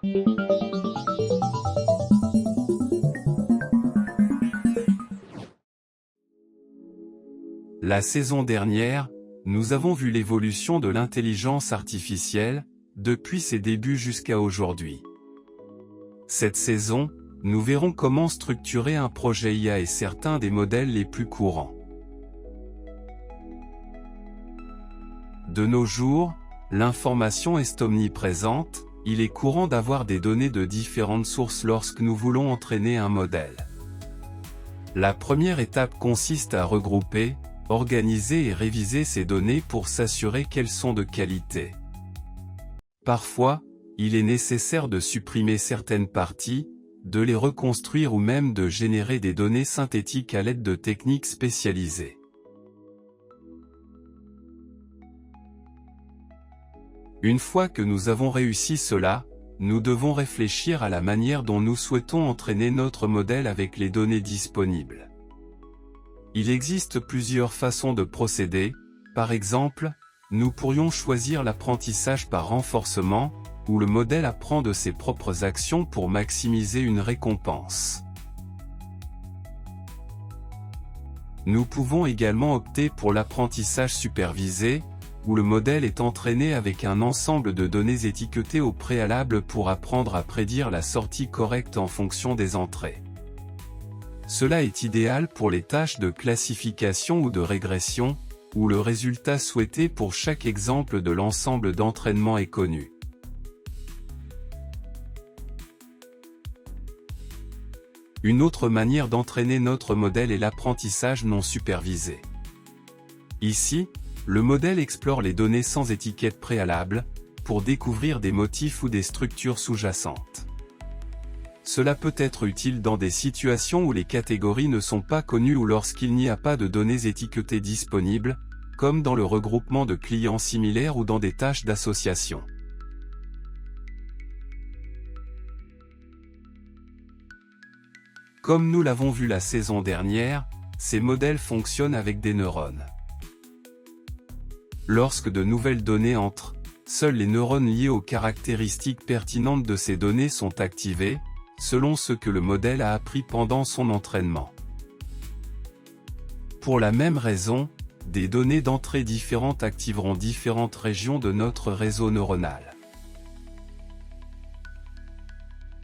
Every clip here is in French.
La saison dernière, nous avons vu l'évolution de l'intelligence artificielle, depuis ses débuts jusqu'à aujourd'hui. Cette saison, nous verrons comment structurer un projet IA et certains des modèles les plus courants. De nos jours, l'information est omniprésente, il est courant d'avoir des données de différentes sources lorsque nous voulons entraîner un modèle. La première étape consiste à regrouper, organiser et réviser ces données pour s'assurer qu'elles sont de qualité. Parfois, il est nécessaire de supprimer certaines parties, de les reconstruire ou même de générer des données synthétiques à l'aide de techniques spécialisées. Une fois que nous avons réussi cela, nous devons réfléchir à la manière dont nous souhaitons entraîner notre modèle avec les données disponibles. Il existe plusieurs façons de procéder, par exemple, nous pourrions choisir l'apprentissage par renforcement, où le modèle apprend de ses propres actions pour maximiser une récompense. Nous pouvons également opter pour l'apprentissage supervisé, où le modèle est entraîné avec un ensemble de données étiquetées au préalable pour apprendre à prédire la sortie correcte en fonction des entrées. Cela est idéal pour les tâches de classification ou de régression, où le résultat souhaité pour chaque exemple de l'ensemble d'entraînement est connu. Une autre manière d'entraîner notre modèle est l'apprentissage non supervisé. Ici, le modèle explore les données sans étiquette préalable, pour découvrir des motifs ou des structures sous-jacentes. Cela peut être utile dans des situations où les catégories ne sont pas connues ou lorsqu'il n'y a pas de données étiquetées disponibles, comme dans le regroupement de clients similaires ou dans des tâches d'association. Comme nous l'avons vu la saison dernière, ces modèles fonctionnent avec des neurones. Lorsque de nouvelles données entrent, seuls les neurones liés aux caractéristiques pertinentes de ces données sont activés, selon ce que le modèle a appris pendant son entraînement. Pour la même raison, des données d'entrée différentes activeront différentes régions de notre réseau neuronal.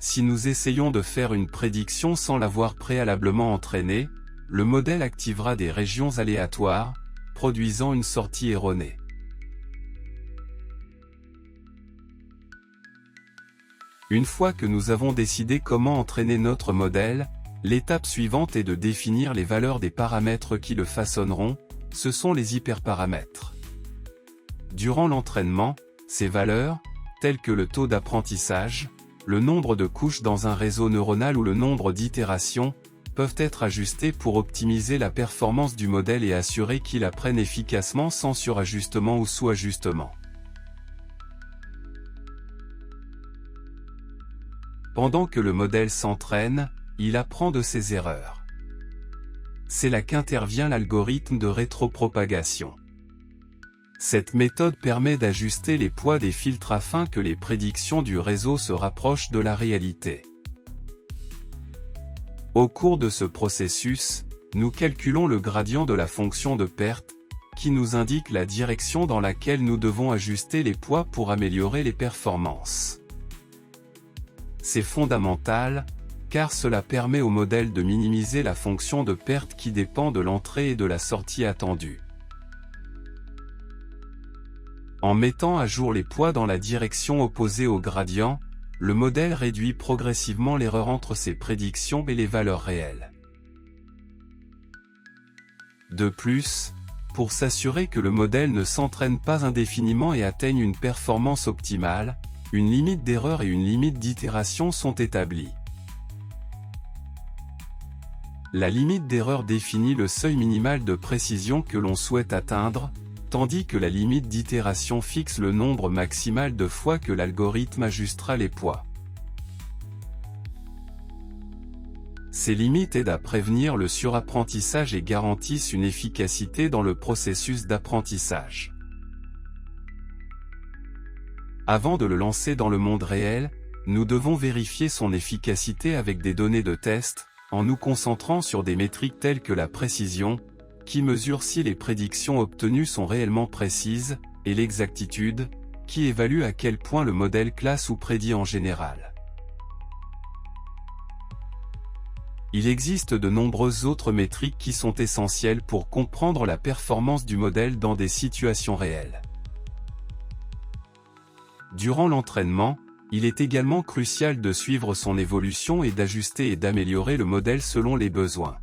Si nous essayons de faire une prédiction sans l'avoir préalablement entraînée, le modèle activera des régions aléatoires, produisant une sortie erronée. Une fois que nous avons décidé comment entraîner notre modèle, l'étape suivante est de définir les valeurs des paramètres qui le façonneront, ce sont les hyperparamètres. Durant l'entraînement, ces valeurs, telles que le taux d'apprentissage, le nombre de couches dans un réseau neuronal ou le nombre d'itérations, peuvent être ajustées pour optimiser la performance du modèle et assurer qu'il apprenne efficacement sans surajustement ou sous-ajustement. Pendant que le modèle s'entraîne, il apprend de ses erreurs. C'est là qu'intervient l'algorithme de rétropropagation. Cette méthode permet d'ajuster les poids des filtres afin que les prédictions du réseau se rapprochent de la réalité. Au cours de ce processus, nous calculons le gradient de la fonction de perte, qui nous indique la direction dans laquelle nous devons ajuster les poids pour améliorer les performances. C'est fondamental, car cela permet au modèle de minimiser la fonction de perte qui dépend de l'entrée et de la sortie attendue. En mettant à jour les poids dans la direction opposée au gradient, le modèle réduit progressivement l'erreur entre ses prédictions et les valeurs réelles. De plus, pour s'assurer que le modèle ne s'entraîne pas indéfiniment et atteigne une performance optimale, une limite d'erreur et une limite d'itération sont établies. La limite d'erreur définit le seuil minimal de précision que l'on souhaite atteindre, tandis que la limite d'itération fixe le nombre maximal de fois que l'algorithme ajustera les poids. Ces limites aident à prévenir le surapprentissage et garantissent une efficacité dans le processus d'apprentissage. Avant de le lancer dans le monde réel, Nous devons vérifier son efficacité avec des données de test, en nous concentrant sur des métriques telles que la précision, qui mesure si les prédictions obtenues sont réellement précises, et l'exactitude, qui évalue à quel point le modèle classe ou prédit en général. Il existe de nombreuses autres métriques qui sont essentielles pour comprendre la performance du modèle dans des situations réelles. Durant l'entraînement, il est également crucial de suivre son évolution et d'ajuster et d'améliorer le modèle selon les besoins.